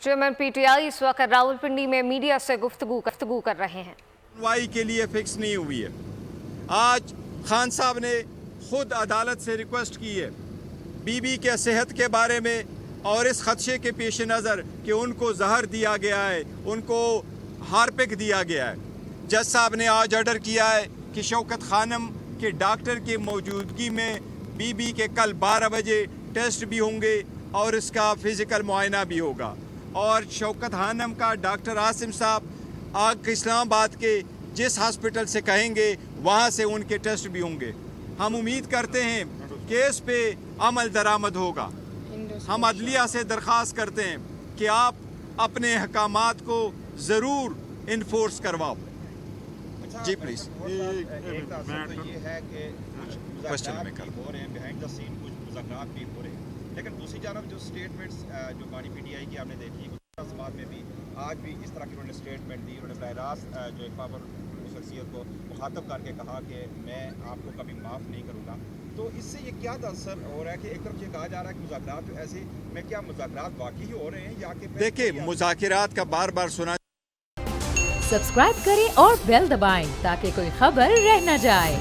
Chairman PTI इस वक्त रावलपिंडी में मीडिया से गुफ्तगू कर रहे हैं। सुनवाई के लिए फिक्स नहीं हुई है। आज खान साहब ने खुद अदालत से रिक्वेस्ट की है बीबी के सेहत के बारे में और इस खदशे के पेश नज़र कि उनको जहर दिया गया है, उनको हार्पिक दिया गया है। जज साहब ने आज ऑर्डर किया है कि शौकत खानम के डॉक्टर की मौजूदगी में बीबी के कल 12 बजे टेस्ट भी होंगे और इसका फिज़िकल मुआयना भी होगा। और शौकत खानम का डॉक्टर आसिम साहब आग इस्लामाबाद के जिस हॉस्पिटल से कहेंगे वहाँ से उनके टेस्ट भी होंगे। हम उम्मीद करते हैं कि इस पे अमल दरामद होगा। हम अदलिया से दरख्वास्त करते हैं कि आप अपने अहकामात को ज़रूर इन्फोर्स करवाओ। जी प्लीज़। एक तो ये है कि क्वेश्चन में हो रहे हैं, बिहाइंड द सीन कुछ मुज़ाकरात भी हो रहे हैं, लेकिन दूसरी जानब जो स्टेटमेंट्स जो बानी पीटीआई की आपने देखी, समाज में भी आज भी इस तरह की उन्होंने स्टेटमेंट दी। उन्होंने बराह रास्त जो एक पावर शख्सियत को मुखातब करके कहा कि मैं आपको कभी माफ़ नहीं करूँगा। तो इससे ये क्या असर हो रहा है कि एक तरफ ये कहा जा रहा है कि मुज़ाकरात जो ऐसे में क्या मुज़ाकरात वाकई ही हो रहे हैं या कि देखिए मुज़ाकरात का बार बार सुना। सब्सक्राइब करें और बेल दबाएं ताकि कोई खबर रह न जाए।